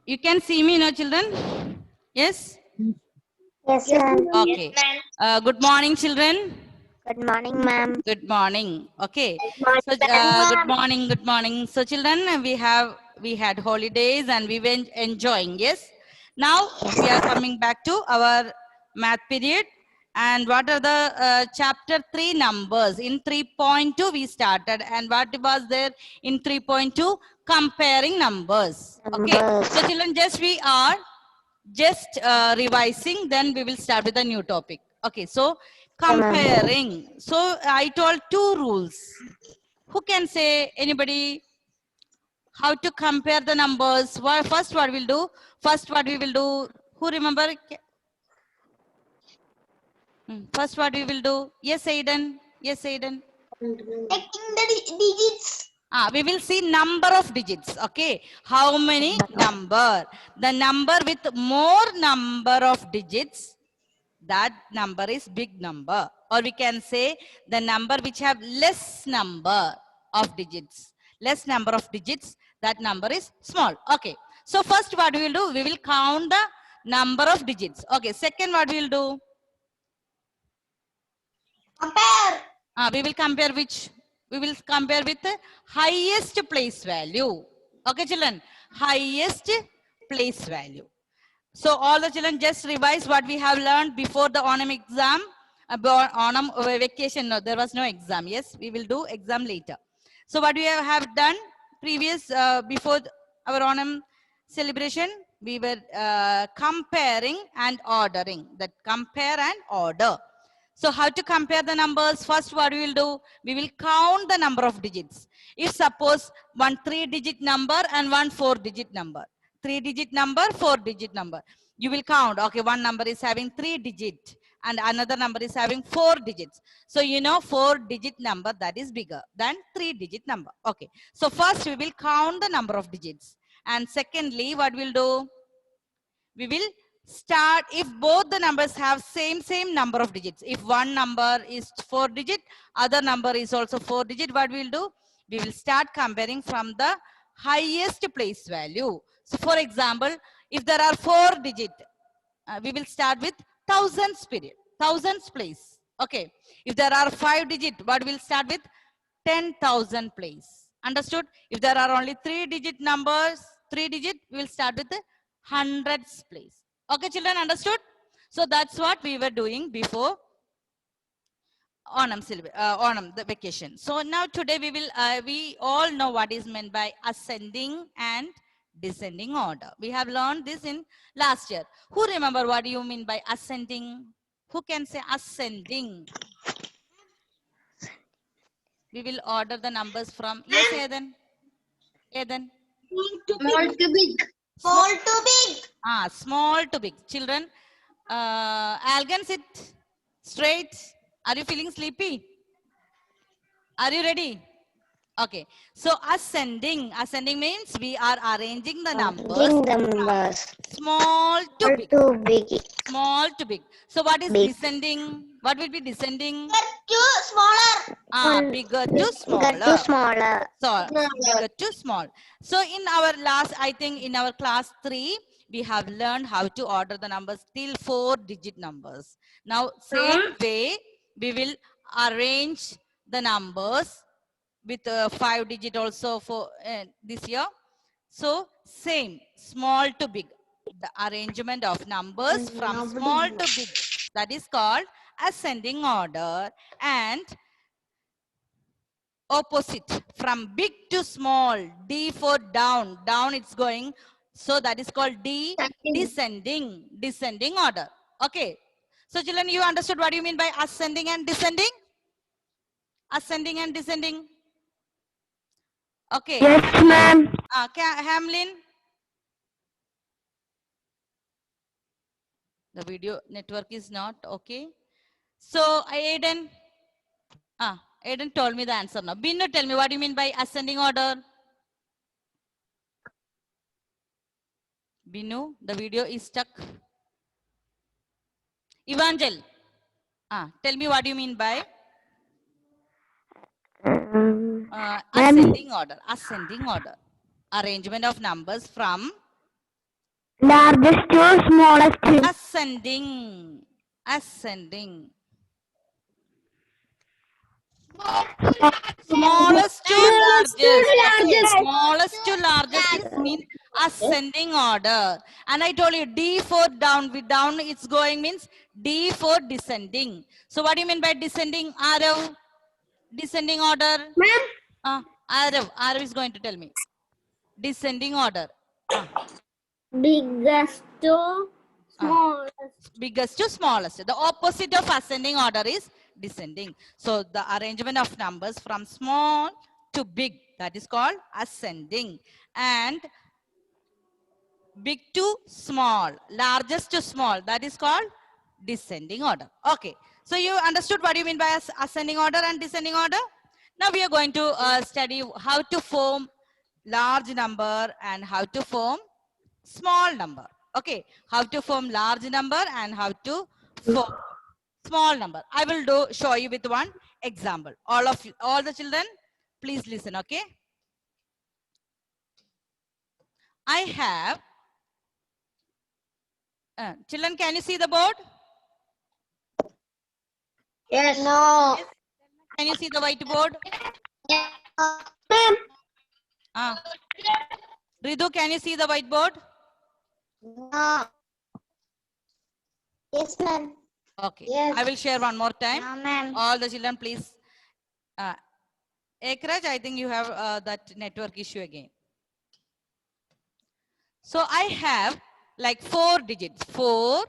You can see me, no, children? Yes? Yes, ma'am. Okay. Good morning, children. Good morning, ma'am. Good morning. Okay. So, good Ma'am. morning. Good morning. So, children, we had holidays and we were enjoying. Yes. Now we are coming back to our math period. And what are the chapter 3 numbers? In 3.2 we started, and what was there in 3.2? Comparing numbers. Okay. So, children, just we are just revising, then we will start with a new topic. Okay, so comparing. So I told two rules. Who can say, anybody, how to compare the numbers? First what we'll do, first what we will do, who remember? First what we will do? Yes, Aiden. Yes, Aiden. Checking the digits. We will see number of digits. Okay, how many number? The number with more number of digits, that number is big number. Or we can say the number which have less number of digits. Less number of digits, that number is small. Okay. So first what we will do, we will count the number of digits. Okay. Second what we will do, Compare. we will compare which? We will compare with the highest place value. Okay, children. Highest place value. So all the children just revise what we have learned before the Onam exam. About Onam vacation, no, there was no exam. Yes, we will do exam later. So what we have done previous, before our Onam celebration, we were comparing and ordering. That compare and order. So how to compare the numbers? First what we will do, we will count the number of digits. If suppose one 3-digit number and one 4-digit number. 3-digit number, 4-digit number. You will count, okay, one number is having 3 digits and another number is having 4 digits. So you know 4-digit number, that is bigger than 3-digit number. Okay. So first we will count the number of digits. And secondly, what we'll do, we will start if both the numbers have same number of digits. If one number is 4-digit, other number is also 4-digit, what we'll do, we will start comparing from the highest place value. So for example, if there are 4-digit, we will start with thousands period, thousands place. Okay. If there are 5-digit, what we'll start with 10,000 place. Understood? If there are only 3-digit numbers, 3-digit, we will start with the hundreds place. Okay, children, understood? So that's what we were doing before Onam, the vacation. So now today we all know what is meant by ascending and descending order. We have learned this in last year. Who remember what you mean by ascending? Who can say ascending? We will order the numbers from, yes, Eden. Eden. Small to big. Small to big. Small to big. Children, Algan, sit straight. Are you feeling sleepy? Are you ready? Okay. So ascending means we are arranging the numbers from small to big. Small to big. So what is descending? What will be descending? To smaller. Bigger to smaller. So bigger to small. So in our last, I think in our class 3, we have learned how to order the numbers till 4-digit numbers. Now same way, we will arrange the numbers with 5-digit also for this year. So same, small to big. The arrangement of numbers from small to big, that is called ascending order. And opposite, from big to small, D for down, down it's going. So that is called descending order. Okay. So children, you understood what you mean by ascending and descending? Ascending and descending. Okay. Yes, ma'am. Hamlin. The video network is not okay. So Aiden. Aiden told me the answer now. Binu, tell me what you mean by ascending order. Binu, the video is stuck. Evangel. Tell me what you mean by ascending order. Ascending order. Arrangement of numbers from Largest to smallest. Ascending. Ascending. Smallest to largest. Okay, smallest to largest is mean ascending order. And I told you D for down with down it's going means D for descending. So what do you mean by descending? Arav? Descending order? Ma'am. Arav is going to tell me. Descending order. Biggest to smallest. Biggest to smallest. The opposite of ascending order is descending. So the arrangement of numbers from small to big, that is called ascending. And big to small, largest to small, that is called descending order. Okay. So you understood what you mean by ascending order and descending order? Now we are going to study how to form large number and how to form small number. Okay, how to form large number and how to form small number. I will show you with one example. All the children, please listen. Okay, I have children. Can you see the board? Yes. No. Can you see the whiteboard? Ma'am. Ridu, can you see the whiteboard? No. Yes, ma'am. Okay, Yes. I will share one more time. No, ma'am. All the children, please. Ekraj, I think you have that network issue again. So I have like 4 digits, 4,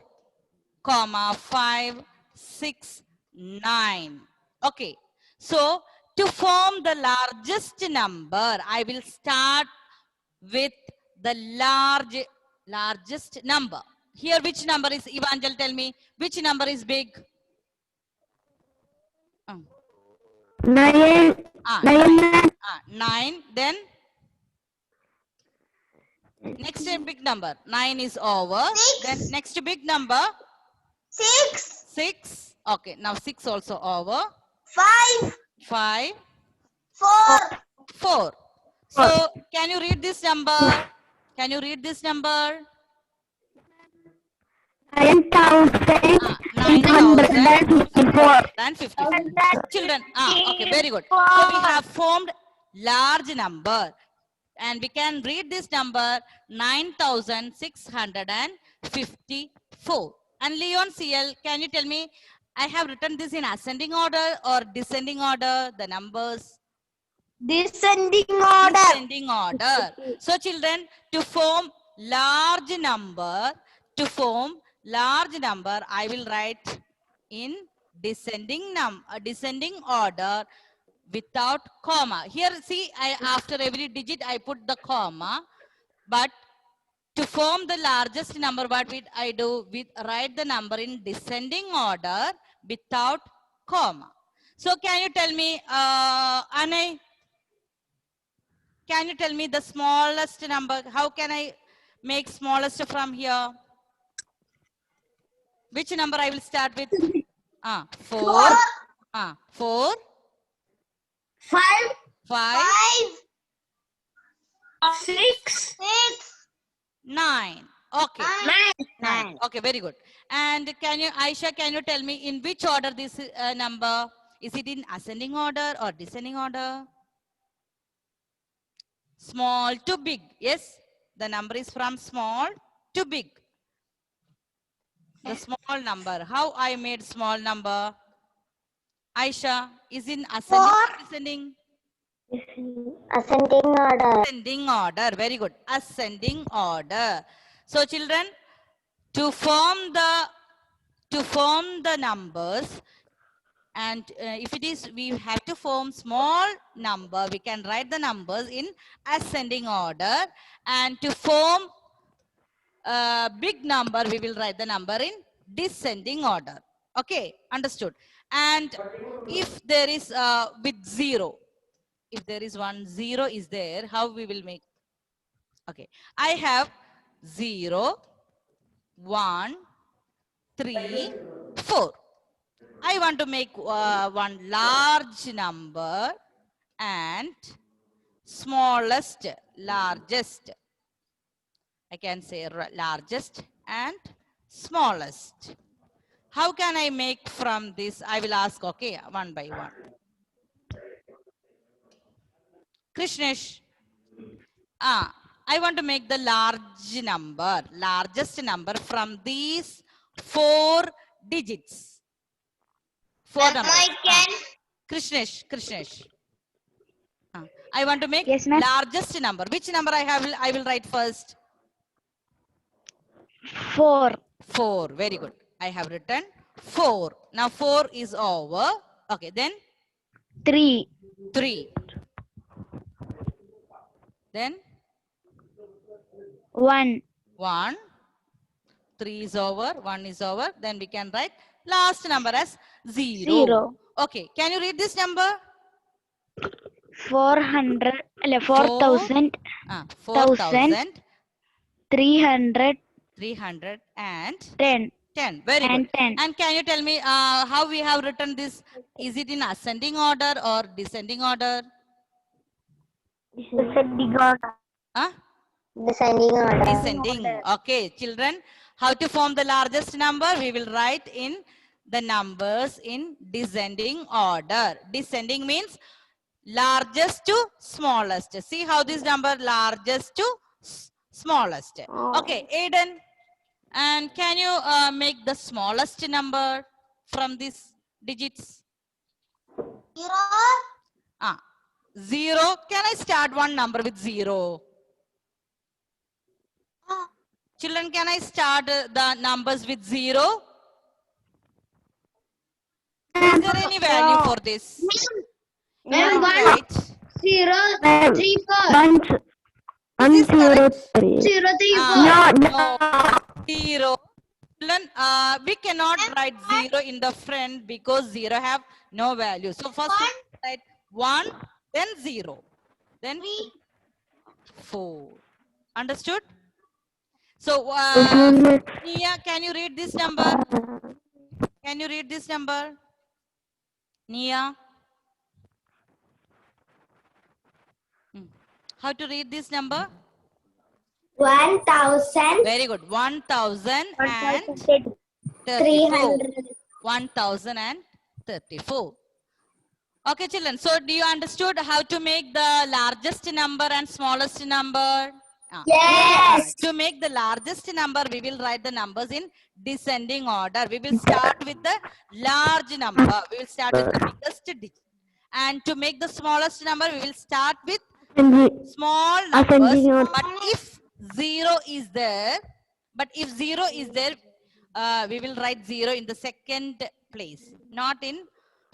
5, 6, 9. Okay. So to form the largest number, I will start with the largest number. Here, which number is, Evangel, tell me, which number is big? 9. 9. Then next big number, 9 is over. 6. Then next big number, 6. 6. Okay, now 6 also over. 5. 5. 4. 4. So can you read this number? Can you read this number? 9,954. And 54. Children, okay, very good. So we have formed large number. And we can read this number 9,654. And Leon CL, can you tell me, I have written this in ascending order or descending order, the numbers? Descending order. Descending order. So children, to form large number, I will write in descending order without comma. Here, see, after every digit, I put the comma. But to form the largest number, what I do? Write the number in descending order without comma. So can you tell me, Anay, can you tell me the smallest number? How can I make smallest from here? Which number I will start with? 4. 4. 5. 5. 6. 9. Okay. 9. Okay, very good. And can you, Aisha, can you tell me in which order this number? Is it in ascending order or descending order? Small to big. Yes, the number is from small to big. The small number. How I made small number? Aisha, is in ascending or descending? Ascending order. Ascending order. Very good. Ascending order. So children, to form the numbers, and if it is, we have to form small number, we can write the numbers in ascending order. And to form big number, we will write the number in descending order. Okay, understood. And if there is with 0, if there is 0 is there, how we will make? Okay, I have 0, 1, 3, 4. I want to make one large number and smallest, largest. I can say largest and smallest. How can I make from this? I will ask, okay, one by one. Krishnesh, I want to make the largest number from these 4 digits. 4 numbers. I can. Krishnesh. I want to make Yes, ma'am. largest number. Which number I will write first? 4. 4. Very good. I have written 4. Now 4 is over. Okay, then 3. 3. Then 1. 1. 3 is over. 1 is over. Then we can write last number as 0. 0. Okay, can you read this number? 400. 4,000. 4,000. 300. 300 and 10. 10. Very And good. 10. And can you tell me how we have written this? Is it in ascending order or descending order? Descending order. Huh? Descending order. Descending. Okay, children, how to form the largest number? We will write in the numbers in descending order. Descending means largest to smallest. See how this number largest to smallest. Okay, Aiden. And can you make the smallest number from these digits? 0. 0. Can I start one number with 0? Children, can I start the numbers with 0? Is there any value for this? Ma'am, Right. 0, 3, 4. 1, Is this 0, correct? 3. 0, 3, 4. No. 0. Children, we cannot write 0 in the front because 0 have no value. So first we write 1, then 0, then 4. Understood? So, Nia, can you read this number? Can you read this number? Nia? How to read this number? 1,000. Very good. 1,034. 300. 1,034. Okay, children. So, do you understood how to make the largest number and smallest number? Yes. To make the largest number, we will write the numbers in descending order. We will start with the large number. We will start with the biggest digit. And to make the smallest number, we will start with small numbers. But if 0 is there, we will write 0 in the second place, not in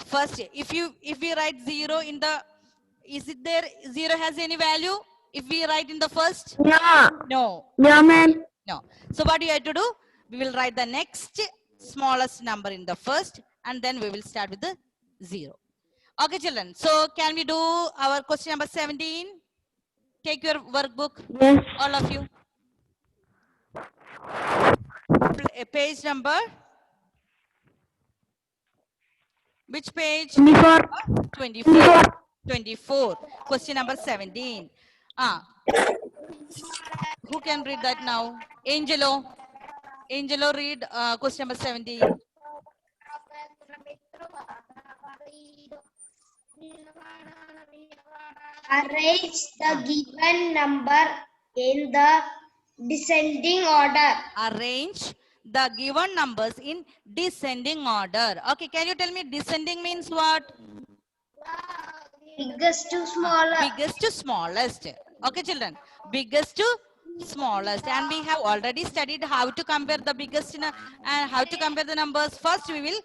first. If we write 0 in the, is it there? 0 has any value? If we write in the first? No. No, ma'am. No. So what do you have to do? We will write the next smallest number in the first, and then we will start with the 0. Okay, children. So can we do our question number 17? Take your workbook, Yes. all of you. Page number? Which page? 24. 24. 24. Question number 17. Who can read that now? Angelo. Angelo, read question number 17. Arrange the given number in the descending order. Arrange the given numbers in descending order. Okay, can you tell me descending means what? Biggest to smaller. Biggest to smallest. Okay, children. Biggest to smallest. And we have already studied how to compare the biggest and how to compare the numbers. First, we will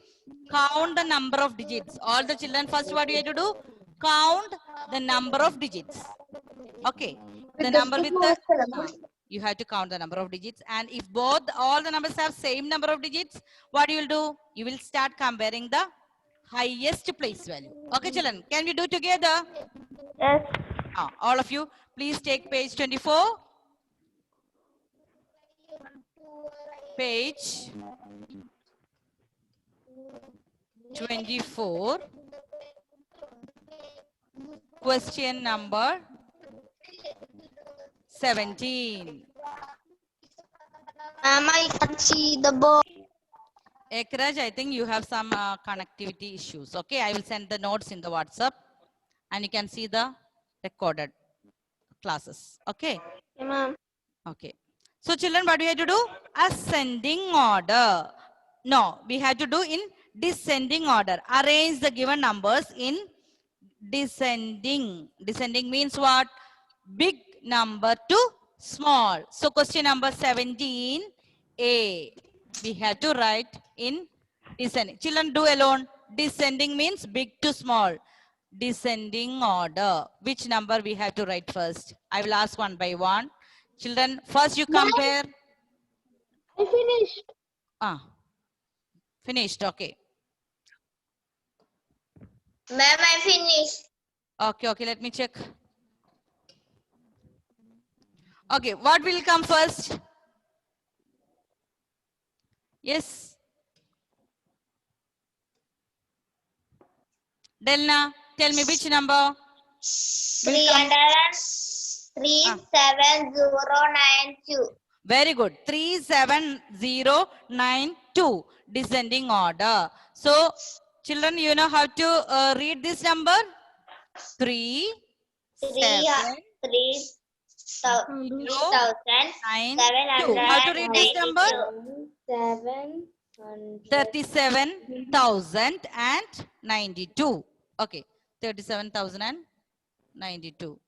count the number of digits. All the children, first what you have to do? Count the number of digits. Okay. The number with the... you have to count the number of digits, and if all the numbers have same number of digits, what you will do? You will start comparing the highest place value. Okay, children, can we do together? Yes. All of you, please take page 24. Page 24. Question number 17. Ma'am, I can't see the board. Ekraj, I think you have some connectivity issues. Okay, I will send the notes in the WhatsApp and you can see the recorded classes. Okay. Ma'am. Okay. So children, what we have to do? Ascending order. No, we have to do in descending order. Arrange the given numbers in descending. Descending means what? Big number to small. So question number 17A. We have to write in descending. Children, do alone. Descending means big to small. Descending order. Which number we have to write first? I will ask one by one. Children, first you compare. I finished. Finished. Okay. Ma'am, I finished. Okay. Let me check. Okay. What will come first? Yes. Delna, tell me which number? 37092. Very good. 37092. Descending order. So, children, you know how to read this number? 3, 7, 9, 2. How to read this number? 37,092. Okay. 37,092.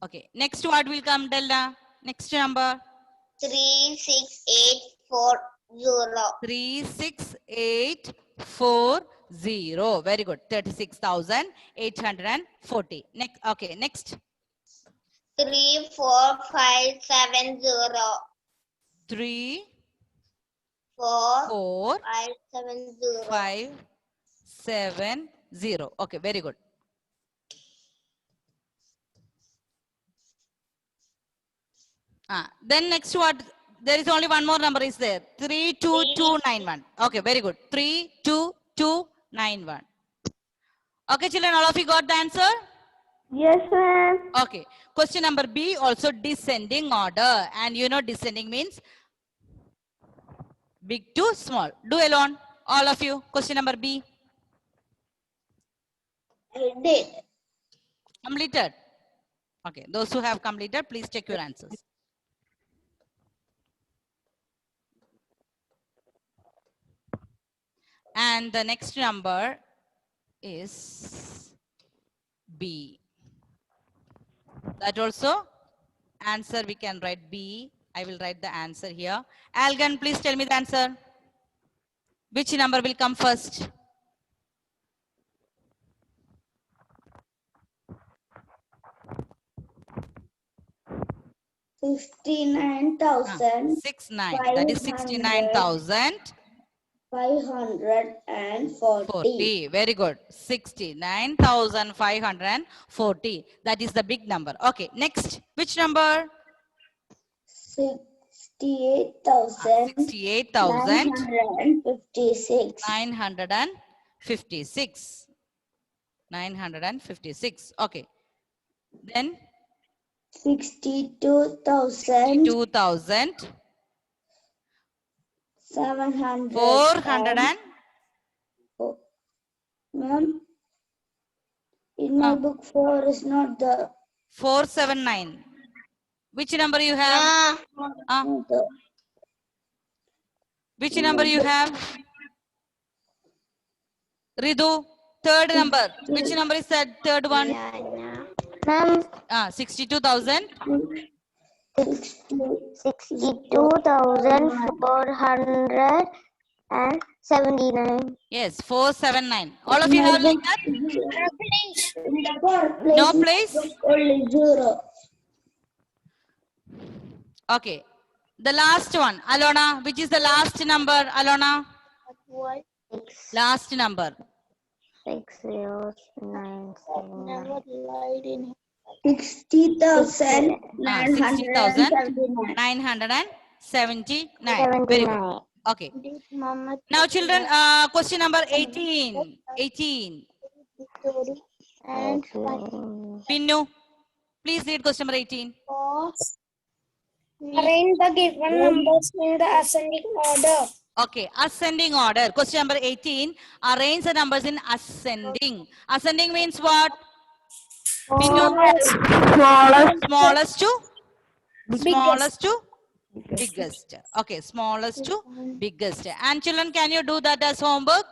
Okay. Next what will come, Delna? Next number? 36840. 36840. Very good. 36,840. Next. Okay. Next. 34570. 3, 4 4, 570. 5, 7, 0. Okay. Very good. Then next what? There is only one more number is there. 32291. Okay, very good. 32291. Okay, children, all of you got the answer? Yes, ma'am. Okay. Question number B, also descending order. And you know descending means big to small. Do alone, all of you. Question number B. I did. Completed. Okay, those who have completed, please check your answers. And the next number is B. That also answer we can write B. I will write the answer here. Algan, please tell me the answer. Which number will come first? $69,000. 69. That is 69,000. 540. Very good. 69,540. That is the big number. Okay. Next. Which number? 68,956. 956. 956. Okay. Then 62,000. 2,000. 700. 400 and Ma'am, in my book 4 is not the 479. Which number you have? Which number you have? Ridu, third number. Which number is that third one? Ma'am, 62,000. 62,479. Yes, 479. All of you have like that? No place? Only 0. Okay. The last one, Alona. Which is the last number, Alona? Last number. 60,979. 60,979. Very good. Okay. Now, children, question number 18. 18. Pinnu, please read question number 18. Arrange the given numbers in the ascending order. Okay, ascending order. Question number 18. Arrange the numbers in ascending. Ascending means what? Smallest to smallest to biggest. Okay, smallest to biggest. And children, can you do that as homework?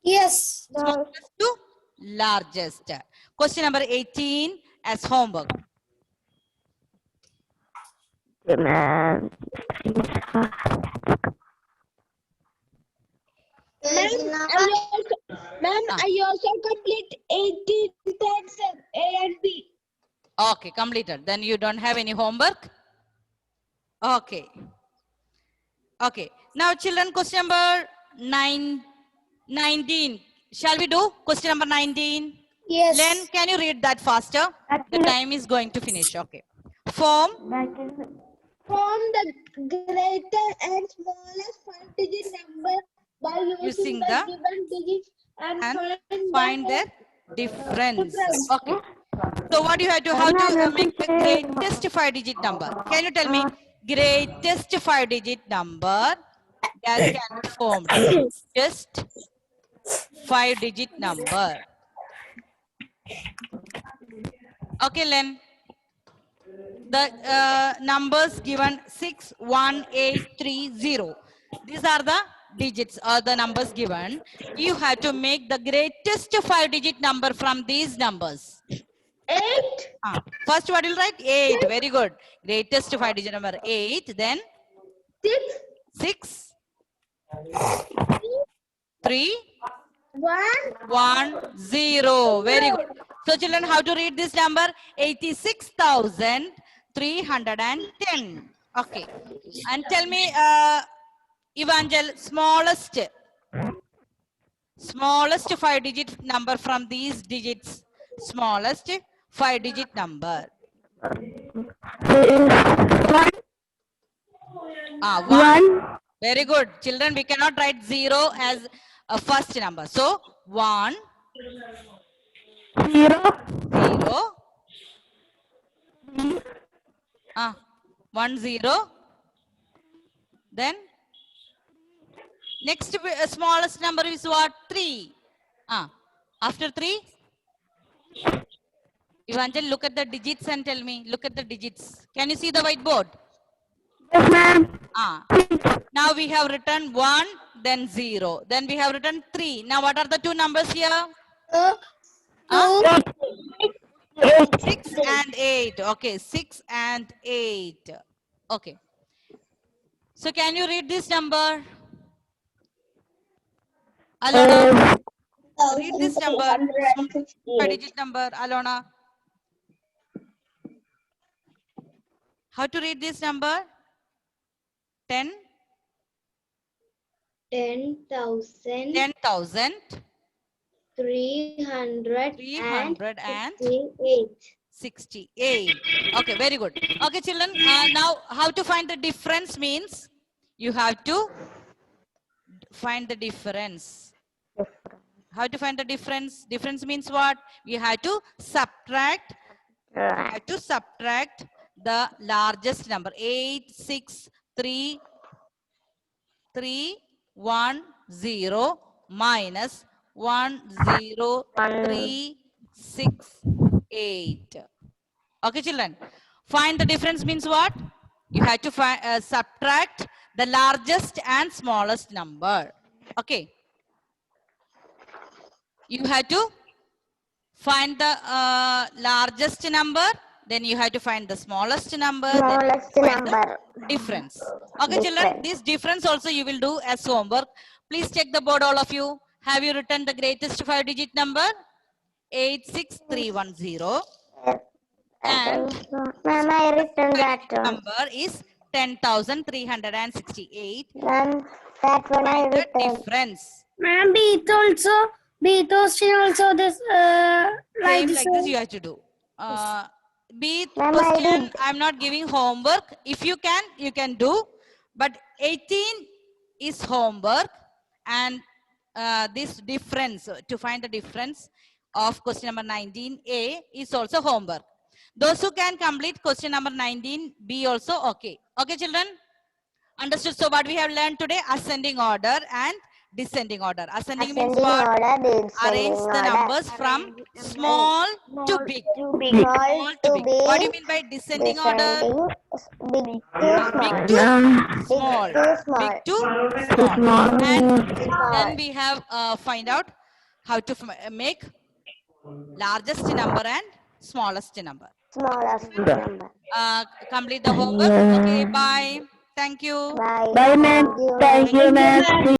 Yes. Smallest to largest. Question number 18 as homework. Ma'am, I also complete 18 times A and B. Okay, completed. Then you don't have any homework. Okay. Okay. Now, children, question number 19. Shall we do question number 19? Yes. Len, can you read that faster? The time is going to finish. Okay. Form. Form the greater and smallest 5-digit number by using the given digits and Find their difference. Okay. So what you have to, how to make the greatest 5-digit number? Can you tell me greatest 5-digit number that can be formed? Just 5-digit number. Okay, Len. The numbers given 6, 1, 8, 3, 0. These are the digits or the numbers given. You have to make the greatest 5-digit number from these numbers. 8. First, what will write? 8. Very good. Greatest 5-digit number 8. Then 6, 3, 1, 0. Very good. So, children, how to read this number? 86,310. Okay. And tell me, Evangel, smallest 5-digit number from these digits. Smallest 5-digit number. 1. Very good. Children, we cannot write 0 as a first number. So, 1, 0. 1, 0. Then, next smallest number is what? 3. After 3? Evangel, look at the digits and tell me. Look at the digits. Can you see the whiteboard? Yes, ma'am. Now we have written 1, then 0. Then we have written 3. Now what are the two numbers here? 6 and 8. Okay, 6 and 8. Okay. So can you read this number? Alona, read this number. 5-digit number, Alona. How to read this number? 10? 10,000. 10,000. 368. Okay, very good. Okay, children. Now, how to find the difference means you have to find the difference. How to find the difference? Difference means what? You have to subtract. You have to subtract the largest number. 8, 6, 3, 3, 1, 0 minus 1, 0, 3, 6, 8. Okay, children. Find the difference means what? You have to find, subtract the largest and smallest number. Okay. You have to find the largest number. Then you have to find the smallest number. Smallest number. Difference. Okay, children. This difference also you will do as homework. Please check the board, all of you. Have you written the greatest 5-digit number? 86310. And Ma'am, I written that number is 10,368. Ma'am, that one I The written. difference. Ma'am, B also this Same like this you have to do. B Ma'am, I question, did. I'm not giving homework. If you can do. But 18 is homework. And this difference, to find the difference of question number 19A is also homework. Those who can complete question number 19B also, okay. Okay, children? Understood. So what we have learned today, ascending order and descending order. Ascending means Ascending what? order, descending Arrange the order. numbers from small to big. Small to What do you big. mean by descending order? Descending, big to Big small. to small. Big to Big small. to small. And Small. then we have find out how to make largest number and smallest number. Smallest number. Complete the homework. Okay, bye. Thank you. Bye. Bye, ma'am. Thank you. Thank you, ma'am.